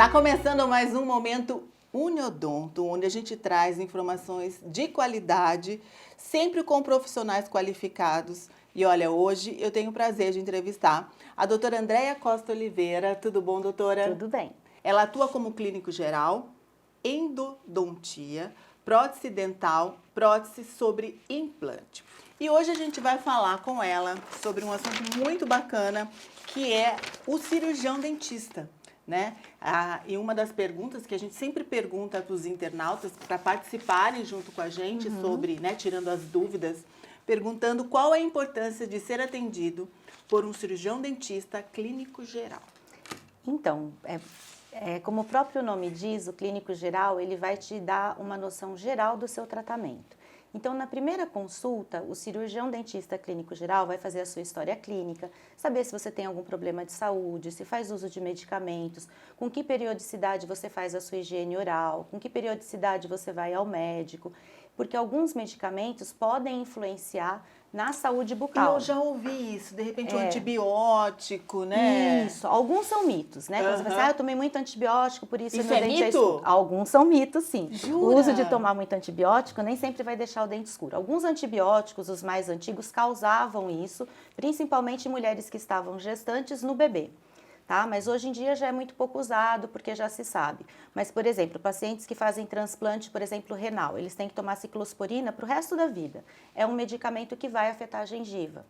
Tá começando mais um Momento Uniodonto, onde a gente traz informações de qualidade, sempre com profissionais qualificados. E olha, hoje eu tenho o prazer de entrevistar a doutora Andréia Costa Oliveira. Tudo bom, doutora? Tudo bem. Ela atua como clínico geral, endodontia, prótese dental, prótese sobre implante. E hoje a gente vai falar com ela sobre um assunto muito bacana, que é o cirurgião dentista, né? E uma das perguntas que a gente sempre pergunta para os internautas para participarem junto com a gente sobre, né, tirando as dúvidas, perguntando qual é a importância de ser atendido por um cirurgião dentista clínico geral. Então, como o próprio nome diz, o clínico geral, ele vai te dar uma noção geral do seu tratamento. Então, na primeira consulta, o cirurgião dentista clínico geral vai fazer a sua história clínica, saber se você tem algum problema de saúde, se faz uso de medicamentos, com que periodicidade você faz a sua higiene oral, com que periodicidade você vai ao médico, porque alguns medicamentos podem influenciar na saúde bucal. Eu já ouvi isso, de repente um antibiótico, né? Isso, alguns são mitos, né? Quando você fala assim, eu tomei muito antibiótico, por isso Isso meu é dente mito? escuro. Alguns são mitos, sim. Jura? O uso de tomar muito antibiótico nem sempre vai deixar o dente escuro. Alguns antibióticos, os mais antigos, causavam isso, principalmente em mulheres que estavam gestantes no bebê. Tá? Mas hoje em dia já é muito pouco usado, porque já se sabe. Mas, por exemplo, pacientes que fazem transplante, por exemplo, renal, eles têm que tomar ciclosporina para o resto da vida. É um medicamento que vai afetar a gengiva.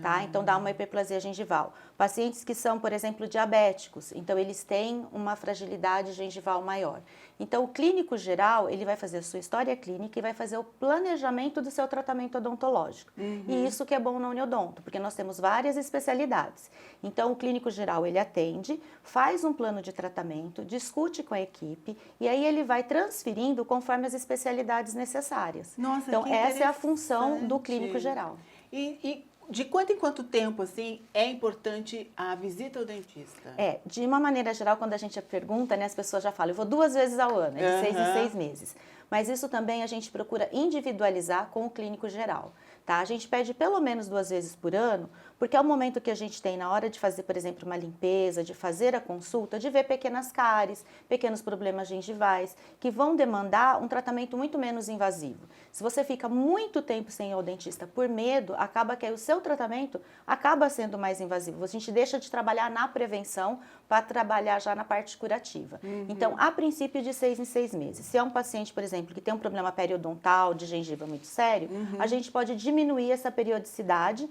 Tá? Então, dá uma hiperplasia gengival. Pacientes que são, por exemplo, diabéticos, então eles têm uma fragilidade gengival maior. Então, o clínico geral, ele vai fazer a sua história clínica e vai fazer o planejamento do seu tratamento odontológico. E isso que é bom na Uniodonto, porque nós temos várias especialidades. Então, o clínico geral, ele atende, faz um plano de tratamento, discute com a equipe e aí ele vai transferindo conforme as especialidades necessárias. Nossa, então, que essa é a função do interessante. clínico geral. E de quanto em quanto tempo, assim, é importante a visita ao dentista? De uma maneira geral, quando a gente pergunta, né, as pessoas já falam, eu vou 2 vezes ao ano, de 6 em 6 meses. Mas isso também a gente procura individualizar com o clínico geral. Tá? A gente pede pelo menos 2 vezes por ano, porque é o momento que a gente tem na hora de fazer, por exemplo, uma limpeza, de fazer a consulta, de ver pequenas cáries, pequenos problemas gengivais, que vão demandar um tratamento muito menos invasivo. Se você fica muito tempo sem ir ao dentista por medo, acaba que aí o seu tratamento acaba sendo mais invasivo. A gente deixa de trabalhar na prevenção para trabalhar já na parte curativa. Então, a princípio, de 6 em 6 meses. Se é um paciente, por exemplo, que tem um problema periodontal, de gengiva muito sério, a gente pode diminuir essa periodicidade,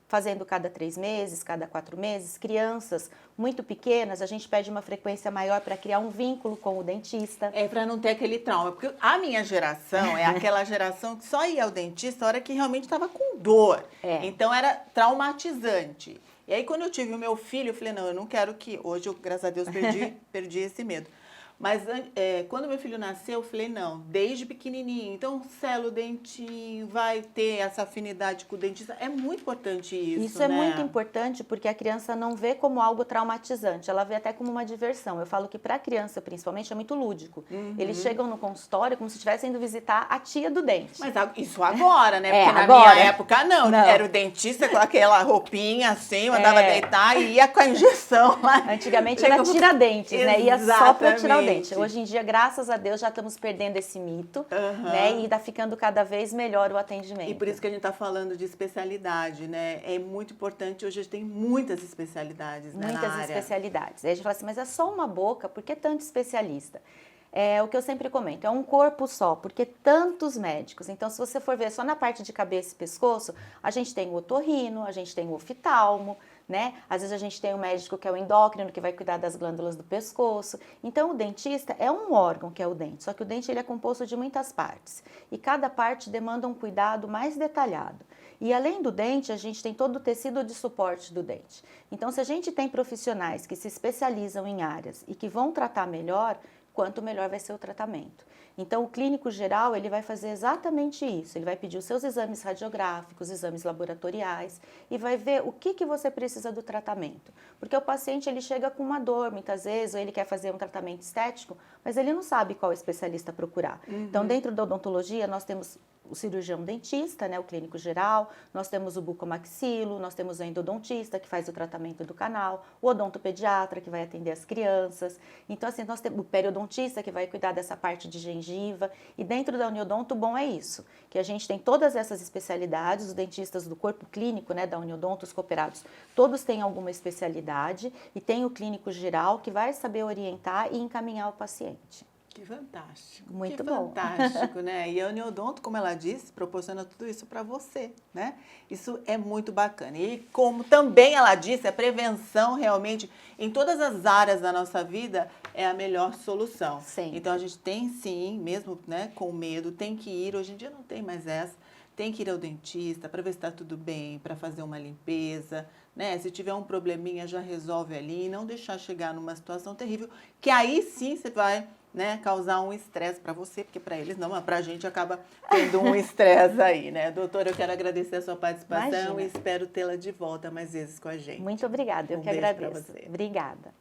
fazendo cada 3 meses, cada 4 meses. Crianças muito pequenas, a gente pede uma frequência maior para criar um vínculo com o dentista. É para não ter aquele trauma, porque a minha geração é aquela geração que só ia ao dentista na hora que realmente estava com dor. Então era traumatizante. E aí quando eu tive o meu filho, eu falei, não, eu não quero que... Hoje eu, graças a Deus, perdi esse medo. Mas quando meu filho nasceu, eu falei, não, desde pequenininho. Então, sela o dentinho, vai ter essa afinidade com o dentista. É muito importante isso, Isso é muito importante porque a criança não vê como algo traumatizante, ela vê até como uma diversão. Eu falo que para a criança, principalmente, é muito lúdico. Eles chegam no consultório como se estivessem indo visitar a tia do dente. Mas isso agora, né? Porque agora, na minha época, não. Era o dentista com aquela roupinha assim, mandava deitar e ia com a injeção lá. Antigamente era tiradentes, né? Ia só para tirar o dente. Hoje em dia, graças a Deus, já estamos perdendo esse mito, né? E está ficando cada vez melhor o atendimento. E por isso que a gente está falando de especialidade, né? É muito importante, hoje tem muitas especialidades, né, na área. Muitas especialidades. Aí a gente fala assim, mas é só uma boca, por que tanto especialista? É o que eu sempre comento, é um corpo só, porque tantos médicos. Então, se você for ver só na parte de cabeça e pescoço, a gente tem o otorrino, a gente tem o oftalmo, né? Às vezes a gente tem o médico que é o endócrino, que vai cuidar das glândulas do pescoço. Então, o dentista é um órgão que é o dente, só que o dente ele é composto de muitas partes. E cada parte demanda um cuidado mais detalhado. E além do dente, a gente tem todo o tecido de suporte do dente. Então, se a gente tem profissionais que se especializam em áreas e que vão tratar melhor, quanto melhor vai ser o tratamento. Então, o clínico geral, ele vai fazer exatamente isso. Ele vai pedir os seus exames radiográficos, exames laboratoriais e vai ver o que você precisa do tratamento. Porque o paciente, ele chega com uma dor, muitas vezes, ou ele quer fazer um tratamento estético, mas ele não sabe qual especialista procurar. Então, dentro da odontologia, nós temos o cirurgião dentista, né, o clínico geral, nós temos o bucomaxilo, nós temos o endodontista que faz o tratamento do canal, o odontopediatra que vai atender as crianças. Então, assim, nós temos o periodontista que vai cuidar dessa parte de gengiva. E dentro da Uniodonto, o bom é isso, que a gente tem todas essas especialidades, os dentistas do corpo clínico, né, da Uniodonto, os cooperados, todos têm alguma especialidade e tem o clínico geral que vai saber orientar e encaminhar o paciente. Que fantástico. Muito que bom. fantástico, né? E a Uniodonto, como ela disse, proporciona tudo isso para você, né? Isso é muito bacana. E como também ela disse, a prevenção realmente em todas as áreas da nossa vida é a melhor solução. Sim. Então a gente tem sim, mesmo, né, com medo, tem que ir. Hoje em dia não tem mais essa. Tem que ir ao dentista para ver se está tudo bem, para fazer uma limpeza, né? Se tiver um probleminha, já resolve ali, não deixar chegar numa situação terrível, que aí sim você vai, né, causar um estresse para você, porque para eles não, mas para a gente acaba tendo um estresse aí, né? Doutora, eu quero agradecer a sua participação. Imagina. E espero tê-la de volta mais vezes com a gente. Muito obrigada, eu Um que beijo pra agradeço. você. Obrigada.